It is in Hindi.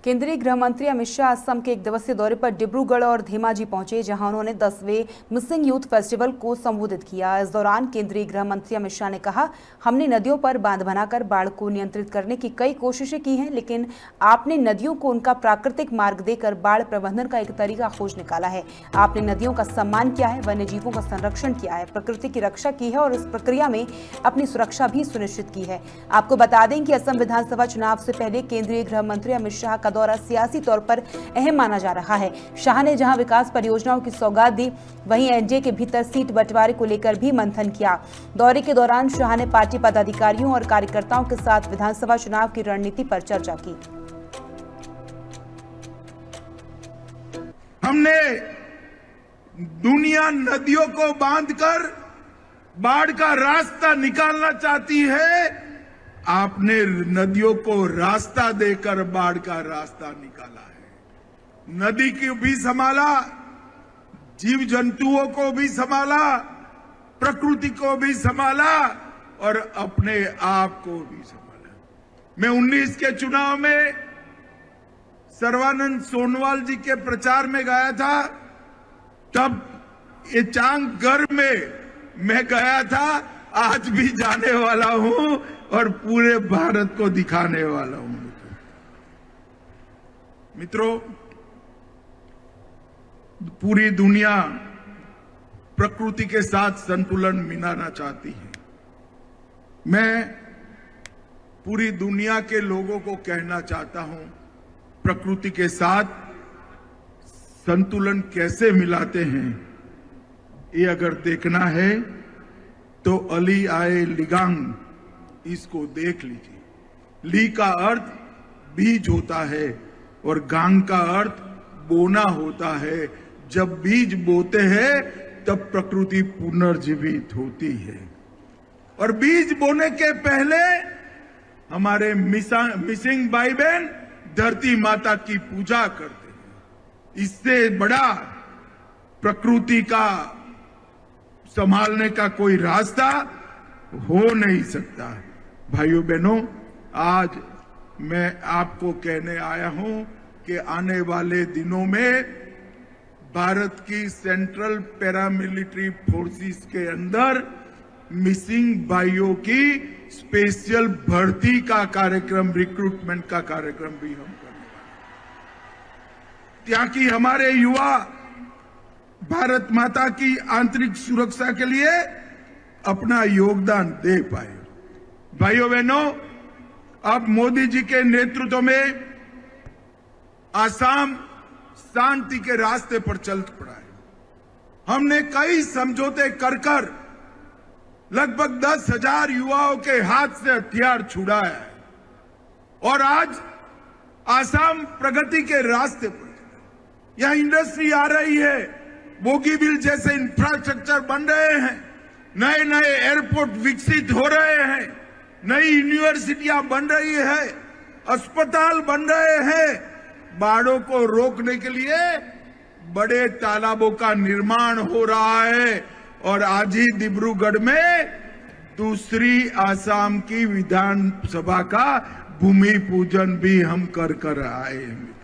केंद्रीय गृह मंत्री अमित शाह असम के एक दिवसीय दौरे पर डिब्रूगढ़ और धेमाजी पहुंचे, जहां उन्होंने 10वें मिसिंग यूथ फेस्टिवल को संबोधित किया। इस दौरान केंद्रीय गृह मंत्री अमित शाह ने कहा, हमने नदियों पर बांध बनाकर बाढ़ को नियंत्रित करने की कई कोशिशें की हैं, लेकिन आपने नदियों को उनका प्राकृतिक मार्ग देकर बाढ़ प्रबंधन का एक तरीका खोज निकाला है। आपने नदियों का सम्मान किया है, वन्य जीवों का संरक्षण किया है, प्रकृति की रक्षा की है और इस प्रक्रिया में अपनी सुरक्षा भी सुनिश्चित की है। आपको बता दें कि असम विधानसभा चुनाव से पहले केंद्रीय गृह मंत्री अमित शाह का दौरा सियासी तौर पर अहम माना जा रहा है। शाह ने जहां विकास परियोजनाओं की सौगात दी, वहीं एनडीए के भीतर सीट बंटवारे को लेकर भी मंथन किया। दौरे के दौरान शाह ने पार्टी पदाधिकारियों और कार्यकर्ताओं के साथ विधानसभा चुनाव की रणनीति पर चर्चा की। हमने दुनिया नदियों को बांधकर बाढ़ का रास्ता निकालना चाहती है, आपने नदियों को रास्ता देकर बाढ़ का रास्ता निकाला है। नदी को भी संभाला, जीव जंतुओं को भी संभाला, प्रकृति को भी संभाला और अपने आप को भी संभाला। मैं 19 के चुनाव में सर्बानंद सोनोवाल जी के प्रचार में गया था, तब ये चांगघर में मैं गया था, आज भी जाने वाला हूं और पूरे भारत को दिखाने वाला हूं। मित्रों, पूरी दुनिया प्रकृति के साथ संतुलन मिलाना चाहती है। मैं पूरी दुनिया के लोगों को कहना चाहता हूं, प्रकृति के साथ संतुलन कैसे मिलाते हैं, ये अगर देखना है तो अली आए लिगांग, इसको देख लीजिए। ली का अर्थ बीज होता है और गांग का अर्थ बोना होता है। जब बीज बोते हैं तब प्रकृति पुनर्जीवित होती है। और बीज बोने के पहले हमारे मिसिंग भाई बहन धरती माता की पूजा करते हैं। इससे बड़ा प्रकृति का संभालने का कोई रास्ता हो नहीं सकता। भाइयों बहनों, आज मैं आपको कहने आया हूं कि आने वाले दिनों में भारत की सेंट्रल पैरामिलिट्री फोर्सेस के अंदर मिसिंग भाइयों की स्पेशल भर्ती का कार्यक्रम, रिक्रूटमेंट का कार्यक्रम भी हम करने वाले, ताकि हमारे युवा भारत माता की आंतरिक सुरक्षा के लिए अपना योगदान दे पाए। भाइयों बहनों, अब मोदी जी के नेतृत्व में आसाम शांति के रास्ते पर चल पड़ा है। हमने कई समझौते कर लगभग 10,000 युवाओं के हाथ से हथियार छुड़ाया है और आज आसाम प्रगति के रास्ते पर, यहां इंडस्ट्री आ रही है, बोगीबिल जैसे इंफ्रास्ट्रक्चर बन रहे हैं, नए नए एयरपोर्ट विकसित हो रहे हैं, नई यूनिवर्सिटियां बन रही है, अस्पताल बन रहे हैं, बाढ़ों को रोकने के लिए बड़े तालाबों का निर्माण हो रहा है और आज ही डिब्रूगढ़ में दूसरी आसाम की विधानसभा का भूमि पूजन भी हम कर आए हैं।